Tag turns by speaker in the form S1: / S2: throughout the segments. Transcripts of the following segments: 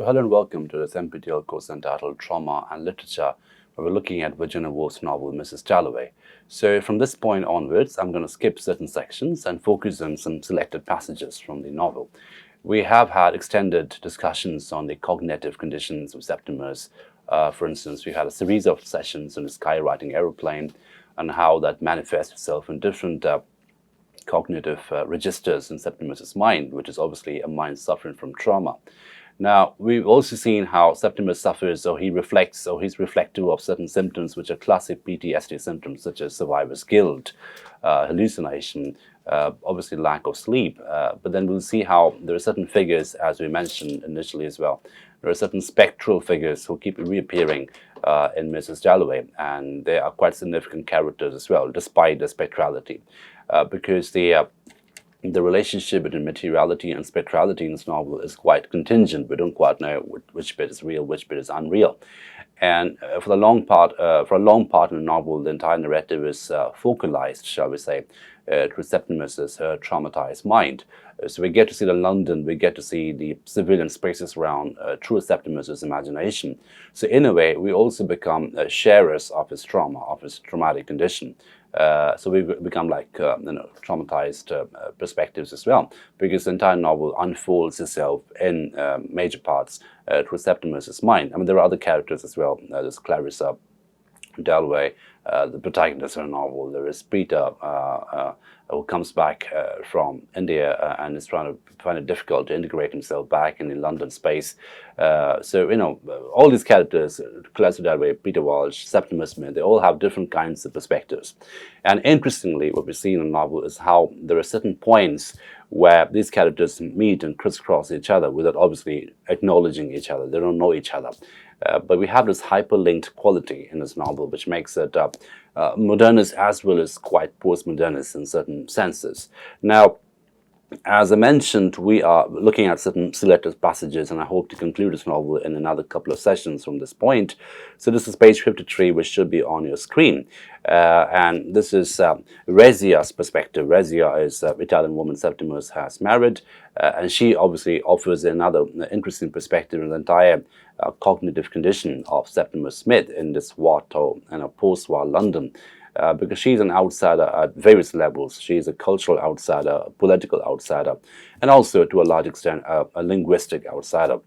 S1: So hello and welcome to this NPTEL course entitled Trauma and Literature, where we're looking at Virginia Woolf's novel Mrs. Dalloway. So from this point onwards, I'm going to skip certain sections and focus on some selected passages from the novel. We have had extended discussions on the cognitive conditions of Septimus. For instance, we had a series of sessions on the skywriting aeroplane and how that manifests itself in different cognitive registers in Septimus's mind, which is obviously a mind suffering from trauma. Now, we've also seen how Septimus suffers, or he reflects, or he's reflective of certain symptoms which are classic PTSD symptoms, such as survivor's guilt, hallucination, obviously lack of sleep. But then we'll see how there are certain figures, as we mentioned initially as well. There are certain spectral figures who keep reappearing in Mrs. Dalloway, and they are quite significant characters as well, despite the spectrality, because the relationship between materiality and spectrality in this novel is quite contingent. We don't quite know which bit is real, which bit is unreal. And for a long part in the novel, the entire narrative is focalized, shall we say, through Septimus's traumatized mind. So we get to see the London, we get to see the civilian spaces around through Septimus's imagination. So in a way, we also become sharers of his trauma, of his traumatic condition. So we become like traumatized perspectives as well, because the entire novel unfolds itself in major parts through Septimus's mind. I mean, there are other characters as well. There's Clarissa, Dalloway, the protagonist of the novel. There is Peter, who comes back from India and is trying to find it difficult to integrate himself back in the London space. So, all these characters, Clarissa Dalloway, Peter Walsh, Septimus Smith, they all have different kinds of perspectives. And interestingly, what we see in the novel is how there are certain points where these characters meet and crisscross each other without obviously acknowledging each other. They don't know each other. But we have this hyperlinked quality in this novel, which makes it modernist as well as quite postmodernist in certain senses. Now, as I mentioned, we are looking at certain selected passages, and I hope to conclude this novel in another couple of sessions from this point. So this is page 53, which should be on your screen. And this is Rezia's perspective. Rezia is an Italian woman Septimus has married, and she obviously offers another interesting perspective on the entire cognitive condition of Septimus Smith in this post-war London. Because she's an outsider at various levels. She's a cultural outsider, a political outsider, and also, to a large extent, a linguistic outsider.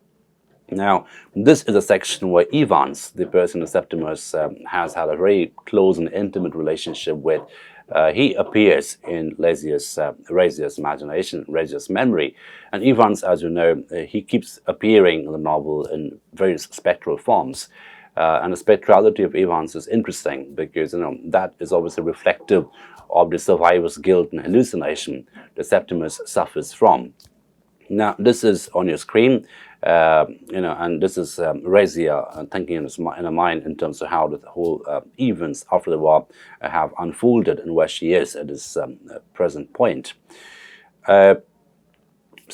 S1: Now, this is a section where Evans, the person that Septimus has had a very close and intimate relationship with, he appears in Rezia's imagination, Rezia's memory. And Evans, as you know, he keeps appearing in the novel in various spectral forms. And the spectrality of Evans is interesting because that is obviously reflective of the survivor's guilt and hallucination that Septimus suffers from. Now, this is on your screen, and this is Rezia thinking in her mind in terms of how the whole events after the war have unfolded and where she is at this present point. So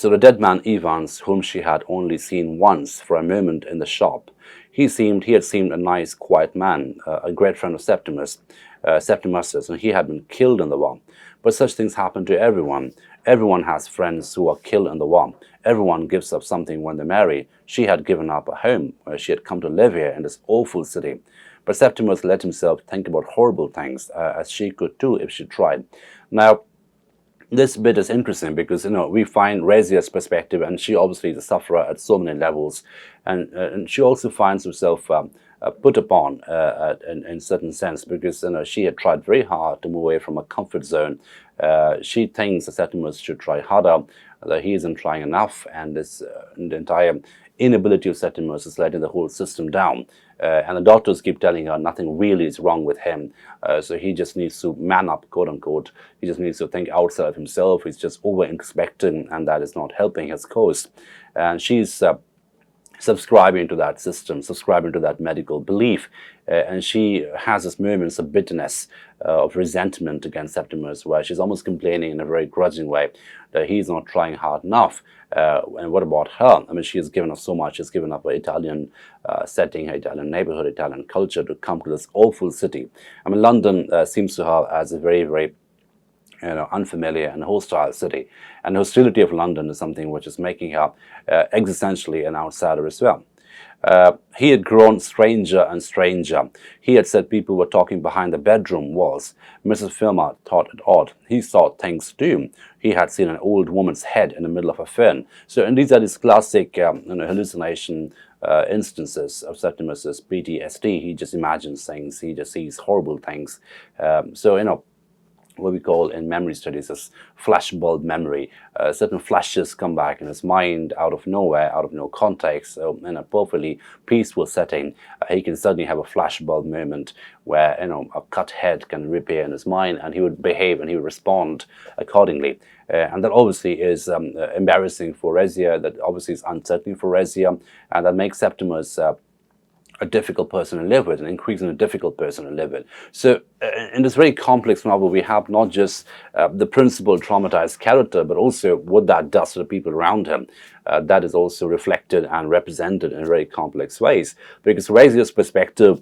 S1: the dead man Evans, whom she had only seen once for a moment in the shop, he had seemed a nice, quiet man, a great friend of Septimus's, and he had been killed in the war. But such things happen to everyone. Everyone has friends who are killed in the war. Everyone gives up something when they marry. She had given up a home. She had come to live here in this awful city. But Septimus let himself think about horrible things, as she could too if she tried. Now, this bit is interesting because we find Rezia's perspective, and she obviously is a sufferer at so many levels, and she also finds herself put upon in certain sense because she had tried very hard to move away from a comfort zone. She thinks that Septimus should try harder, that he isn't trying enough, and the entire inability of Septimus is letting the whole system down. And the doctors keep telling her nothing really is wrong with him. So he just needs to man up, quote unquote. He just needs to think outside of himself. He's just over introspecting, and that is not helping his cause. And she's subscribing to that system, subscribing to that medical belief. And she has this moments of bitterness, of resentment against Septimus, where she's almost complaining in a very grudging way that he's not trying hard enough. And what about her? I mean, she has given up so much. She's given up her Italian setting, her Italian neighborhood, Italian culture to come to this awful city. I mean, London seems to her as a very, very unfamiliar and hostile city. And the hostility of London is something which is making her existentially an outsider as well. He had grown stranger and stranger. He had said people were talking behind the bedroom walls. Mrs. Filmer thought it odd. He saw things too. He had seen an old woman's head in the middle of a fern. So, and these are these classic hallucination instances of Septimus's PTSD. He just imagines things. He just sees horrible things. What we call in memory studies as flashbulb memory. Certain flashes come back in his mind out of nowhere, out of no context. So in a perfectly peaceful setting, he can suddenly have a flashbulb moment where a cut head can reappear in his mind, and he would behave and he would respond accordingly. And that obviously is embarrassing for Rezia. That obviously is unsettling for Rezia, and that makes Septimus a difficult person to live with, an increasingly difficult person to live with. So in this very complex novel, we have not just the principal traumatized character, but also what that does to the people around him. That is also reflected and represented in very complex ways, because Rezia's perspective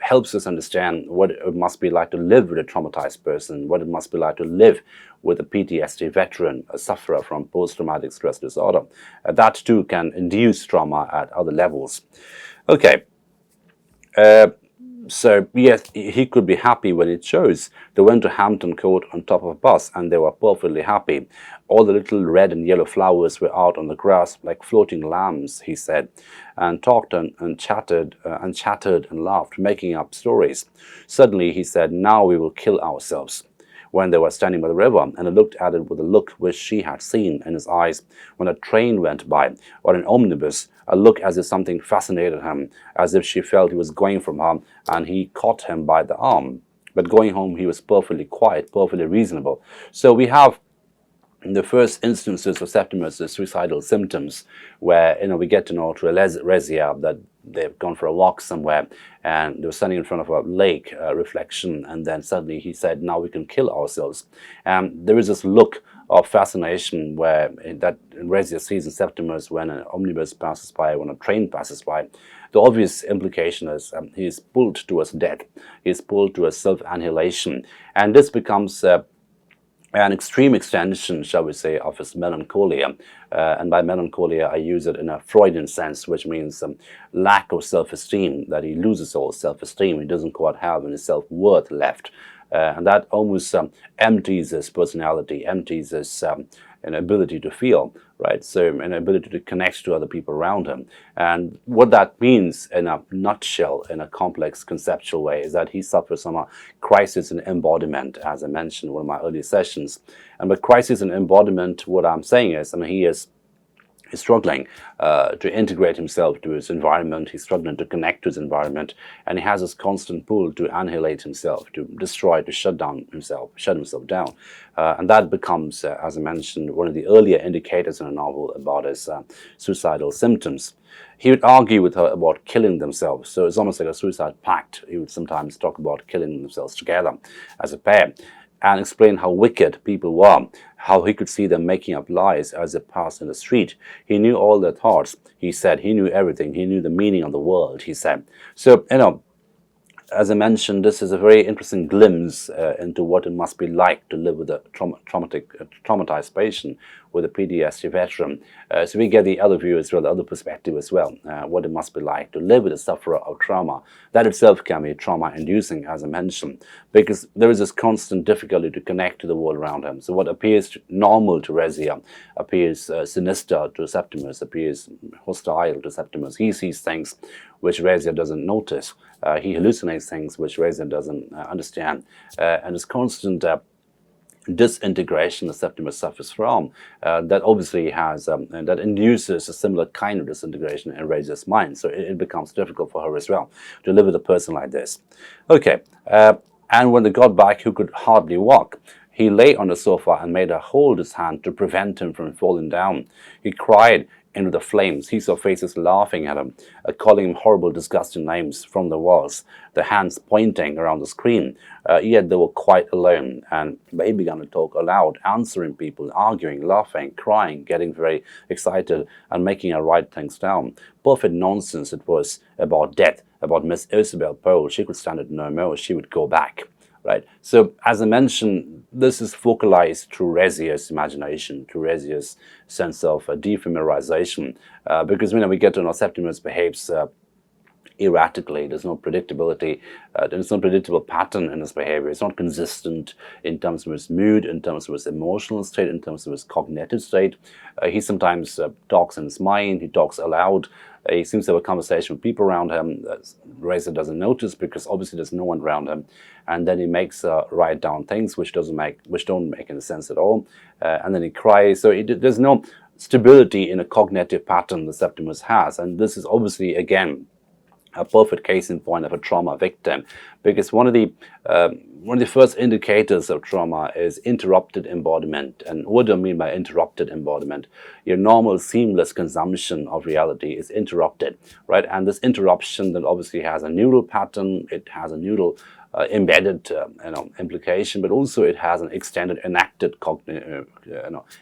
S1: helps us understand what it must be like to live with a traumatized person, what it must be like to live with a PTSD veteran, a sufferer from post-traumatic stress disorder. That too can induce trauma at other levels. Okay. So yes, he could be happy when it chose. They went to Hampton Court on top of a bus, and they were perfectly happy. All the little red and yellow flowers were out on the grass like floating lambs, he said, and talked and chattered and laughed, making up stories. Suddenly he said, "Now we will kill ourselves." When they were standing by the river, and he looked at it with a look which she had seen in his eyes when a train went by, or an omnibus, a look as if something fascinated him, as if she felt he was going from her, and he caught him by the arm. But going home, he was perfectly quiet, perfectly reasonable. So we have the first instances of Septimus' suicidal symptoms, where we get to know through Rezia that they've gone for a walk somewhere and they were standing in front of a lake reflection, and then suddenly he said, "Now we can kill ourselves." And there is this look of fascination where that Rezia sees in Septimus when an omnibus passes by, when a train passes by. The obvious implication is he is pulled towards death, he is pulled towards self-annihilation, and this becomes an extreme extension, shall we say, of his melancholia. And by melancholia, I use it in a Freudian sense, which means lack of self-esteem, that he loses all self-esteem. He doesn't quite have any self-worth left. And that almost empties his personality, empties his an ability to feel, right? So an ability to connect to other people around him. And what that means in a nutshell, in a complex conceptual way, is that he suffers from a crisis in embodiment, as I mentioned in one of my earlier sessions. And by crisis in embodiment, what I'm saying is, he is struggling to integrate himself to his environment. He's struggling to connect to his environment, and he has this constant pull to annihilate himself, to destroy, to shut himself down. And that becomes, as I mentioned, one of the earlier indicators in the novel about his suicidal symptoms. He would argue with her about killing themselves, so it's almost like a suicide pact. He would sometimes talk about killing themselves together as a pair, and explain how wicked people were, how he could see them making up lies as they passed in the street. He knew all their thoughts, he said. He knew everything. He knew the meaning of the world, he said. So, as I mentioned, this is a very interesting glimpse into what it must be like to live with a traumatized patient, with a PTSD veteran. So we get the other view as well, the other perspective as well, what it must be like to live with a sufferer of trauma. That itself can be trauma-inducing, as I mentioned, because there is this constant difficulty to connect to the world around him. So what appears normal to Rezia appears sinister to Septimus, appears hostile to Septimus. He sees things which Rezia doesn't notice. He hallucinates things which Rezia doesn't understand. And this constant disintegration that Septimus suffers from, that obviously has, and that induces a similar kind of disintegration in Rezia's mind. So it becomes difficult for her as well to live with a person like this. Okay, and when they got back, he could hardly walk. He lay on the sofa and made her hold his hand to prevent him from falling down. He cried into the flames. He saw faces laughing at him, calling him horrible, disgusting names from the walls, the hands pointing around the screen. Yet they were quite alone, and they began to talk aloud, answering people, arguing, laughing, crying, getting very excited, and making her write things down. Perfect nonsense it was about death, about Miss Isabel Pole. She could stand it no more. She would go back. right? So as I mentioned, this is focalized through Rezia's imagination, through Rezia's sense of defamiliarization, because we get to know Septimus behaves erratically. There's no predictability. There's no predictable pattern in his behavior. It's not consistent in terms of his mood, in terms of his emotional state, in terms of his cognitive state. He sometimes talks in his mind. He talks aloud. He seems to have a conversation with people around him. Razor doesn't notice because obviously there's no one around him. And then he makes write down things which don't make any sense at all. And then he cries. So there's no stability in a cognitive pattern that Septimus has. And this is obviously, again, a perfect case in point of a trauma victim, because one of the first indicators of trauma is interrupted embodiment. And what do I mean by interrupted embodiment? Your normal seamless consumption of reality is interrupted, right? And this interruption then obviously has a neural pattern. It has a neural embedded implication, but also it has an extended enacted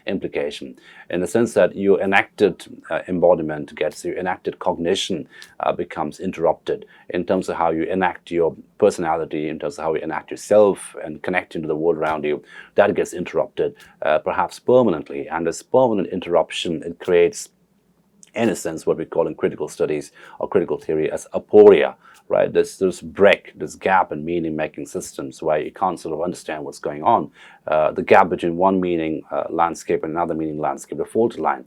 S1: implication, in the sense that your enacted embodiment gets your enacted cognition becomes interrupted in terms of how you enact your personality, in terms of how you enact yourself and connect into the world around you. That gets interrupted, perhaps permanently. And this permanent interruption, it creates, in a sense, what we call in critical studies or critical theory as aporia, right? This break, this gap in meaning-making systems where you can't sort of understand what's going on. The gap between one meaning landscape and another meaning landscape, the fault line,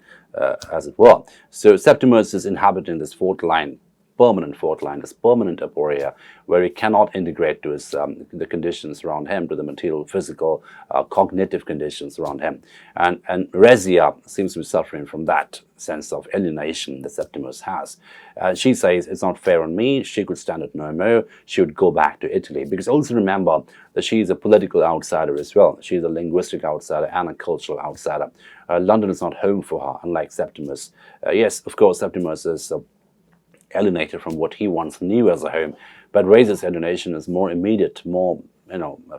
S1: as it were. So Septimus is inhabiting this fault line, permanent fault line, this permanent aporia, where he cannot integrate to his, the conditions around him, to the material, physical, cognitive conditions around him. And Rezia seems to be suffering from that sense of alienation that Septimus has. She says, it's not fair on me. She could stand it no more. She would go back to Italy. Because also remember that she is a political outsider as well. She's a linguistic outsider and a cultural outsider. London is not home for her, unlike Septimus. Yes, of course, Septimus is alienated from what he once knew as a home, but Rezia's alienation is more immediate, more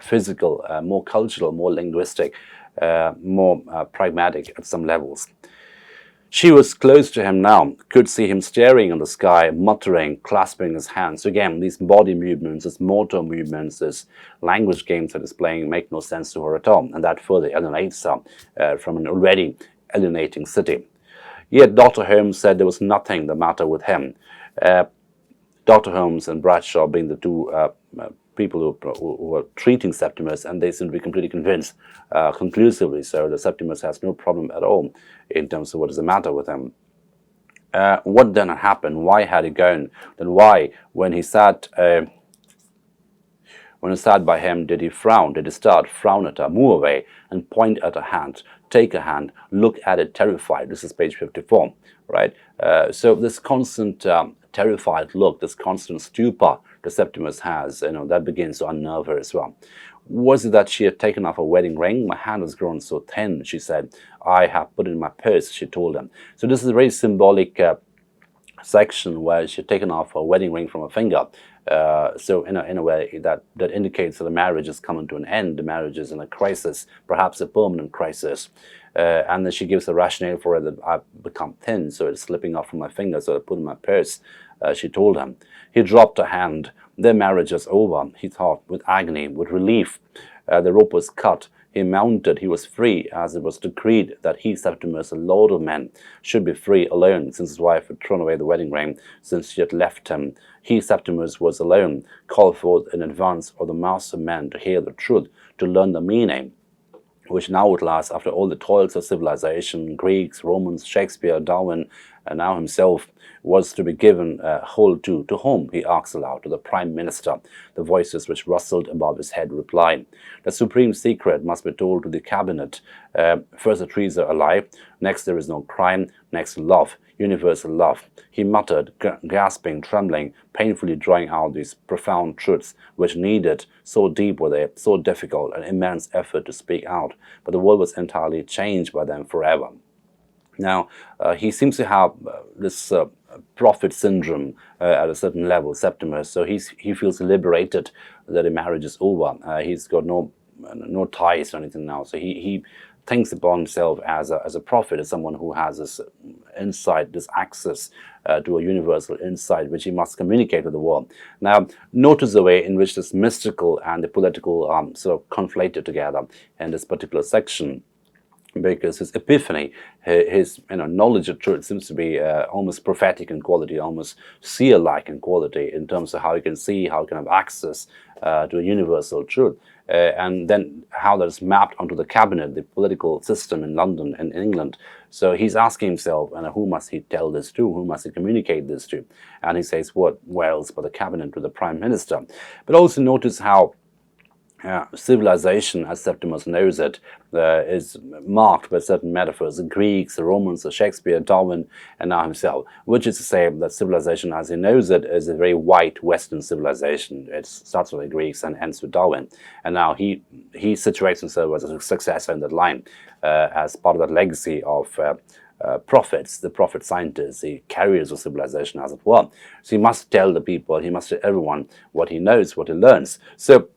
S1: physical, more cultural, more linguistic, more pragmatic at some levels. She was close to him now, could see him staring in the sky, muttering, clasping his hands. So again, these body movements, these motor movements, these language games that he's playing make no sense to her at all, and that further alienates her from an already alienating city. Yet Dr. Holmes said there was nothing the matter with him. Dr. Holmes and Bradshaw being the two people who were treating Septimus, and they seem to be completely convinced, conclusively so, that Septimus has no problem at all in terms of what is the matter with him. What then had happened? Why had he gone? Then why, when he sat by him, did he frown? Did he start, frown at her, move away, and point at her hand, take her hand, look at it terrified? This is page 54, right? So this constant terrified look, this constant stupor that Septimus has, that begins to unnerve her as well. Was it that she had taken off her wedding ring? My hand has grown so thin, she said. I have put it in my purse, she told him. So this is a very symbolic section where she had taken off her wedding ring from her finger. So in a way that indicates that the marriage is coming to an end. The marriage is in a crisis, perhaps a permanent crisis. And then she gives a rationale for it, that I've become thin, so it's slipping off from my finger, so I put it in my purse, she told him. He dropped her hand. Their marriage is over, he thought, with agony, with relief. The rope was cut. He mounted, he was free, as it was decreed that he, Septimus, a lord of men, should be free alone, since his wife had thrown away the wedding ring, since she had left him. He, Septimus, was alone, called forth in advance of the mass of men to hear the truth, to learn the meaning, which now at last, after all the toils of civilization, Greeks, Romans, Shakespeare, Darwin, and now himself, was to be given hold to whom, he asked aloud, to the Prime Minister. The voices which rustled above his head replied, the supreme secret must be told to the cabinet. First the trees are alive, next there is no crime, next love, universal love. He muttered, gasping, trembling, painfully drawing out these profound truths which needed, so deep were they, so difficult, an immense effort to speak out, but the world was entirely changed by them forever. Now, he seems to have this prophet syndrome at a certain level, Septimus, so he feels liberated that the marriage is over. He's got no ties or anything now, so he thinks upon himself as a prophet, as someone who has this insight, this access to a universal insight which he must communicate with the world. Now, notice the way in which this mystical and the political sort of conflated together in this particular section, because his epiphany, his knowledge of truth seems to be almost prophetic in quality, almost seer-like in quality, in terms of how he can see, how he can have access to a universal truth, and then how that is mapped onto the cabinet, the political system in London and England. So he's asking himself, who must he tell this to? Who must he communicate this to? And he says, what else but the cabinet, to the Prime Minister? But also notice how civilization, as Septimus knows it, is marked by certain metaphors: the Greeks, the Romans, the Shakespeare, Darwin, and now himself, which is to say that civilization as he knows it is a very white Western civilization. It starts with the Greeks and ends with Darwin, and now he situates himself as a successor in that line, as part of that legacy of prophets, the prophet scientists, the carriers of civilization, as it were. So he must tell the people, he must tell everyone what he knows, what he learns. So,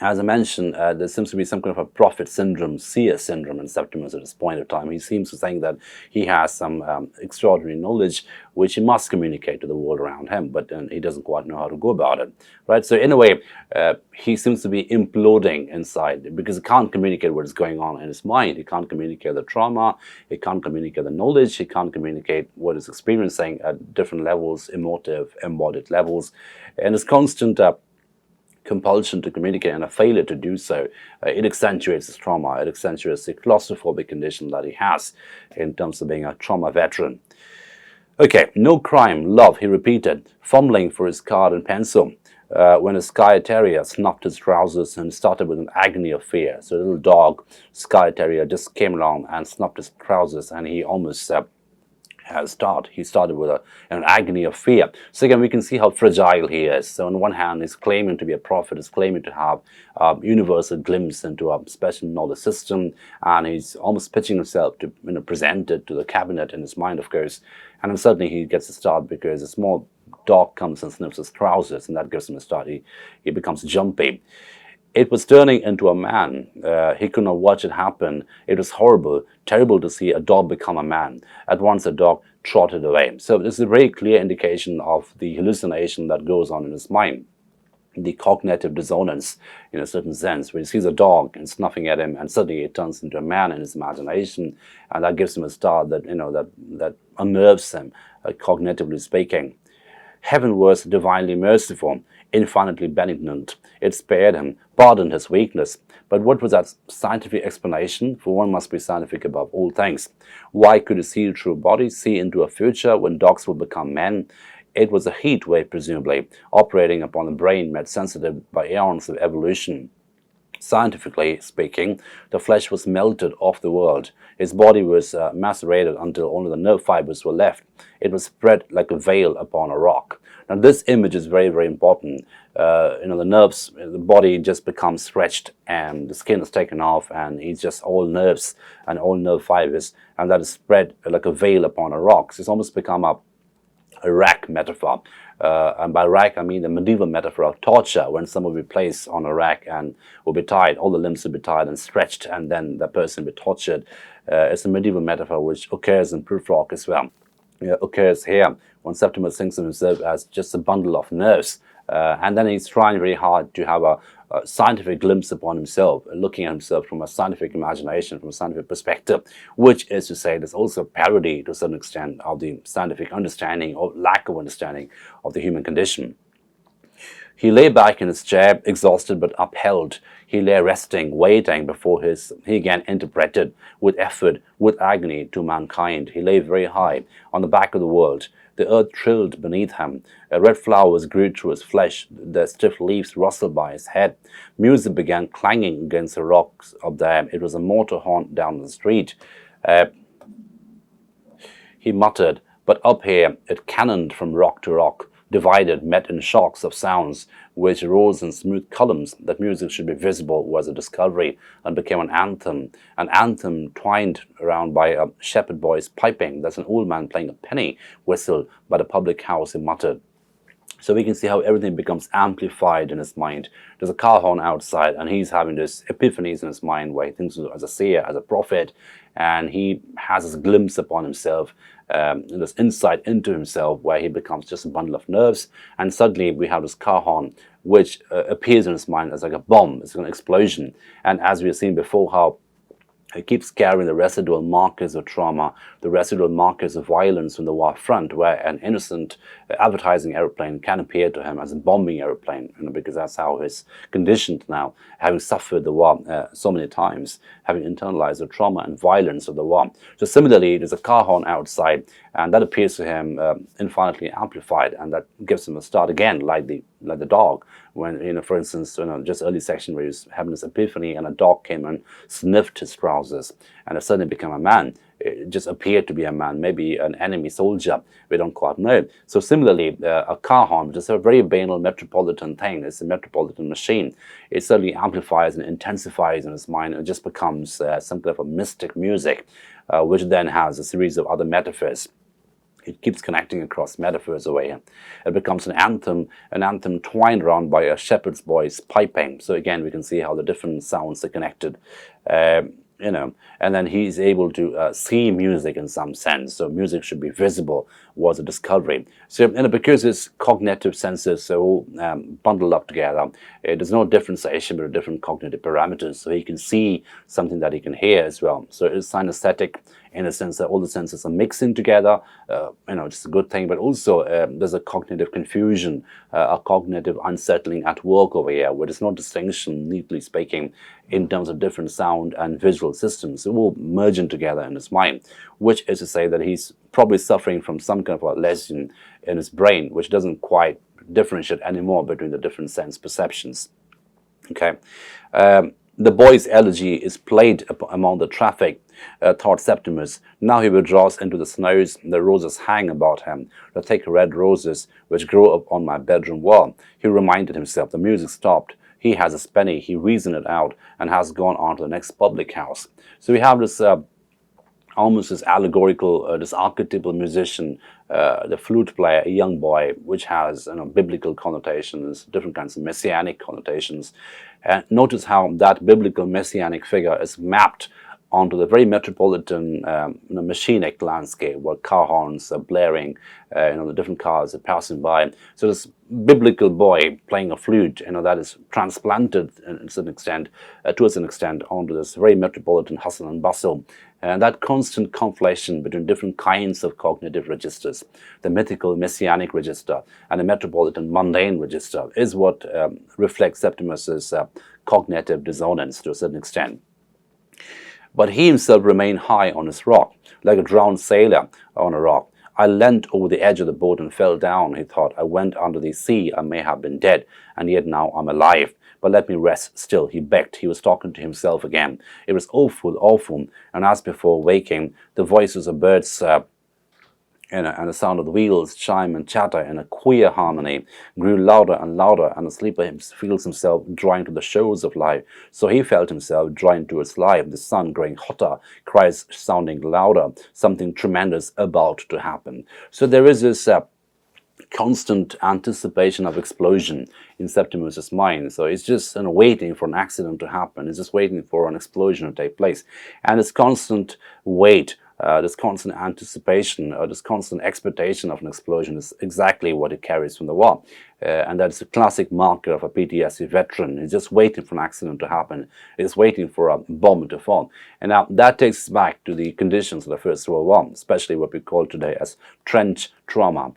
S1: as I mentioned, there seems to be some kind of a prophet syndrome, seer syndrome in Septimus at this point of time. He seems to think that he has some extraordinary knowledge which he must communicate to the world around him, but he doesn't quite know how to go about it. Right? So in a way, he seems to be imploding inside, because he can't communicate what is going on in his mind. He can't communicate the trauma, he can't communicate the knowledge, he can't communicate what he's experiencing at different levels, emotive, embodied levels, and his constant compulsion to communicate and a failure to do so, it accentuates his trauma, it accentuates the claustrophobic condition that he has in terms of being a trauma veteran. Okay, no crime, love, he repeated, fumbling for his card and pencil, when a Skye Terrier snuffed his trousers and started with an agony of fear. So the little dog, Skye Terrier, just came along and snuffed his trousers, and he almost he started with an agony of fear. So again, we can see how fragile he is. So on one hand, he's claiming to be a prophet, he's claiming to have a universal glimpse into a special knowledge system, and he's almost pitching himself to present it to the cabinet in his mind, of course. And then suddenly he gets a start because a small dog comes and sniffs his trousers, and that gives him a start. He becomes jumpy. It was turning into a man. He could not watch it happen. It was horrible, terrible to see a dog become a man. At once the dog trotted away. So this is a very clear indication of the hallucination that goes on in his mind. The cognitive dissonance, in a certain sense, where he sees a dog and snuffing at him, and suddenly it turns into a man in his imagination, and that gives him a start that that unnerves him, cognitively speaking. Heaven was divinely merciful, infinitely benignant. It spared him, pardoned his weakness. But what was that scientific explanation? For one must be scientific above all things. Why could he see through bodies, see into a future when dogs will become men? It was a heat wave, presumably, operating upon the brain made sensitive by eons of evolution. Scientifically speaking, the flesh was melted off the world. His body was macerated until only the nerve fibers were left. It was spread like a veil upon a rock. Now this image is very, very important. The nerves, the body just becomes stretched and the skin is taken off, and it's just all nerves and all nerve fibers, and that is spread like a veil upon a rock. So it's almost become a rack metaphor. And by rack, I mean the medieval metaphor of torture, when someone will be placed on a rack and will be tied, all the limbs will be tied and stretched, and then the person will be tortured. It's a medieval metaphor which occurs in Prufrock as well. Occurs here when Septimus thinks of himself as just a bundle of nerves. And then he's trying very hard to have a scientific glimpse upon himself, looking at himself from a scientific imagination, from a scientific perspective, which is to say there's also a parody to a certain extent of the scientific understanding or lack of understanding of the human condition. He lay back in his chair, exhausted but upheld. He lay resting, waiting before he again interpreted with effort, with agony to mankind. He lay very high on the back of the world. The earth trilled beneath him. Red flowers grew through his flesh. Their stiff leaves rustled by his head. Music began clanging against the rocks up there. It was a motor horn down the street. He muttered, but up here it cannoned from rock to rock, divided, met in shocks of sounds, which rose in smooth columns. That music should be visible was a discovery, and became an anthem twined around by a shepherd boy's piping. That's an old man playing a penny whistle by the public house, he muttered. So we can see how everything becomes amplified in his mind. There's a car horn outside, and he's having this epiphanies in his mind where he thinks as a seer, as a prophet, and he has this glimpse upon himself, this insight into himself where he becomes just a bundle of nerves. And suddenly we have this car horn which appears in his mind as like a bomb. It's an explosion. And as we have seen before, how it keeps carrying the residual markers of trauma, the residual markers of violence from the war front, where an innocent advertising airplane can appear to him as a bombing airplane, because that's how he's conditioned now, having suffered the war so many times, having internalized the trauma and violence of the war. So similarly, there's a car horn outside, and that appears to him infinitely amplified, and that gives him a start again, like the dog. When, for instance, just early section where he was having this epiphany and a dog came and sniffed his trousers and it suddenly became a man. It just appeared to be a man, maybe an enemy soldier, we don't quite know. So similarly, a car horn, which is a very banal metropolitan thing, it's a metropolitan machine. It suddenly amplifies and intensifies in his mind, and it just becomes some kind of a mystic music, which then has a series of other metaphors. It keeps connecting across metaphors away. It becomes an anthem twined around by a shepherd's voice piping. So again, we can see how the different sounds are connected, and then he's able to see music in some sense. So music should be visible was a discovery. So because his cognitive senses are all bundled up together, there's no differentiation between different cognitive parameters. So he can see something that he can hear as well. So it's synesthetic in a sense that all the senses are mixing together, just a good thing, but also there's a cognitive confusion, a cognitive unsettling at work over here, where there's no distinction, neatly speaking, in terms of different sound and visual systems. It all merging together in his mind, which is to say that he's probably suffering from some kind of a lesion in his brain, which doesn't quite differentiate anymore between the different sense perceptions. Okay. The boy's elegy is played among the traffic toward Septimus. Now he withdraws into the snows. The roses hang about him, the thick red roses which grow up on my bedroom wall. He reminded himself. The music stopped. He has his penny. He reasoned it out and has gone on to the next public house. So we have this almost this allegorical, this archetypal musician, the flute player, a young boy, which has biblical connotations, different kinds of messianic connotations. And notice how that biblical messianic figure is mapped onto the very metropolitan machinic landscape where car horns are blaring, the different cars are passing by. So this biblical boy playing a flute, that is transplanted to an extent onto this very metropolitan hustle and bustle. And that constant conflation between different kinds of cognitive registers, the mythical messianic register and the metropolitan mundane register, is what reflects Septimus's cognitive dissonance to a certain extent. But he himself remained high on his rock, like a drowned sailor on a rock. I leant over the edge of the boat and fell down, he thought. I went under the sea. I may have been dead, and yet now I'm alive. But let me rest still, he begged. He was talking to himself again. It was awful, awful. And as before waking, the voices of birds and the sound of the wheels chime and chatter in a queer harmony grew louder and louder, and the sleeper feels himself drawing to the shores of life. So he felt himself drawing towards life, the sun growing hotter, cries sounding louder, something tremendous about to happen. So there is this constant anticipation of explosion in Septimus's mind. So he's just waiting for an accident to happen. He's just waiting for an explosion to take place. And this constant wait, this constant anticipation, or this constant expectation of an explosion is exactly what he carries from the war. And that's a classic marker of a PTSD veteran. He's just waiting for an accident to happen. He's waiting for a bomb to fall. And now that takes us back to the conditions of the First World War, especially what we call today as trench trauma.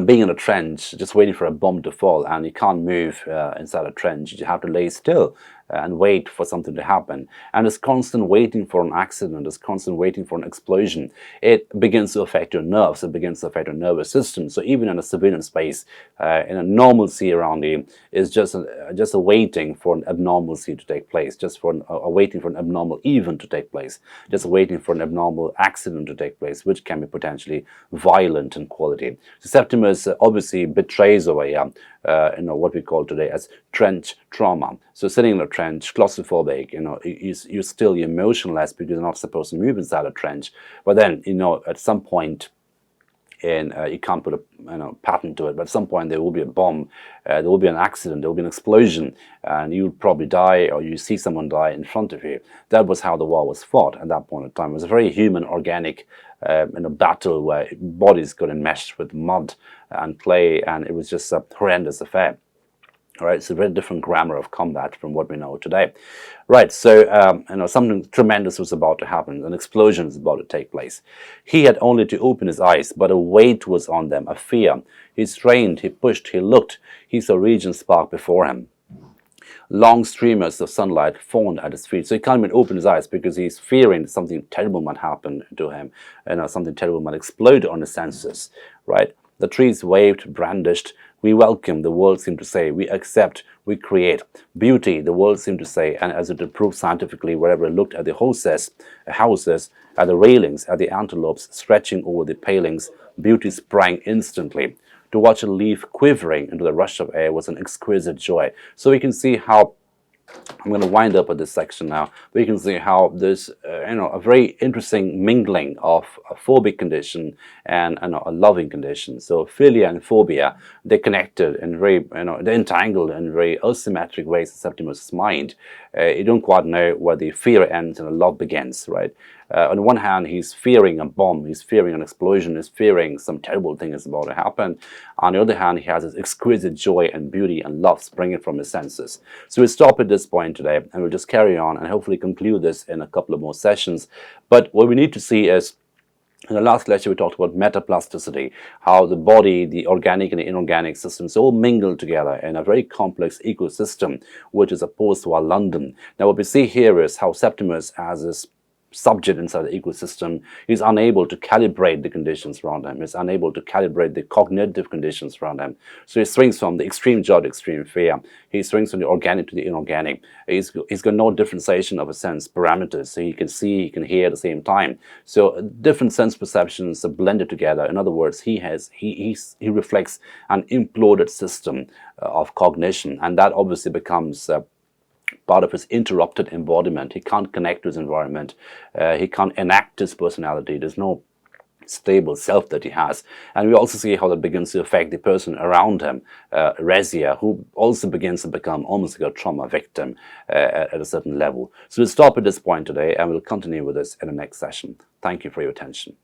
S1: Being in a trench, just waiting for a bomb to fall, and you can't move inside a trench. You have to lay still and wait for something to happen. And this constant waiting for an accident, this constant waiting for an explosion, it begins to affect your nerves. It begins to affect your nervous system. So even in a civilian space, in a normalcy around you, is just a waiting for an abnormalcy to take place, just for waiting for an abnormal event to take place, just waiting for an abnormal accident to take place, which can be potentially violent in quality. So Septimus obviously betrays away what we call today as trench trauma. So sitting in a trench, claustrophobic, you're still emotionless because you're not supposed to move inside a trench. But then, at some point, in, you can't put a patent to it, but at some point there will be a bomb, there will be an accident, there will be an explosion, and you'll probably die, or you see someone die in front of you. That was how the war was fought at that point in time. It was a very human, organic battle where bodies got enmeshed with mud and clay, and it was just a horrendous affair. All right, it's a very different grammar of combat from what we know today. Right, so something tremendous was about to happen. An explosion was about to take place. He had only to open his eyes, but a weight was on them, a fear. He strained, he pushed, he looked. He saw regions spark before him. Long streamers of sunlight fawned at his feet. So he can't even open his eyes because he's fearing something terrible might happen to him. Something terrible might explode on his senses. Right? The trees waved, brandished. We welcome, the world seemed to say. We accept, we create. Beauty, the world seemed to say. And as it proved scientifically, wherever it looked at the houses, at the railings, at the antelopes stretching over the palings, beauty sprang instantly. To watch a leaf quivering into the rush of air was an exquisite joy. So we can see how, I'm going to wind up at this section now, but you can see how there's a very interesting mingling of a phobic condition and a loving condition. So philia and phobia, they're connected and very, they're entangled in very asymmetric ways in Septimus' mind. You don't quite know where the fear ends and the love begins, right? On the one hand, he's fearing a bomb, he's fearing an explosion, he's fearing some terrible thing is about to happen. On the other hand, he has this exquisite joy and beauty and love springing from his senses. So we'll stop at this point today, and we'll just carry on and hopefully conclude this in a couple of more sessions. But what we need to see is, in the last lecture, we talked about metaplasticity, how the body, the organic and the inorganic systems all mingle together in a very complex ecosystem, which is opposed to our London. Now, what we see here is how Septimus, as this subject inside the ecosystem, is unable to calibrate the conditions around him, is unable to calibrate the cognitive conditions around him. So he swings from the extreme joy to extreme fear. He swings from the organic to the inorganic. He's got no differentiation of a sense parameters, so he can see, he can hear at the same time. So different sense perceptions are blended together. In other words, he reflects an imploded system of cognition, and that obviously becomes part of his interrupted embodiment. He can't connect to his environment. He can't enact his personality. There's no stable self that he has. And we also see how that begins to affect the person around him, Rezia, who also begins to become almost like a trauma victim at a certain level. So we'll stop at this point today, and we'll continue with this in the next session. Thank you for your attention.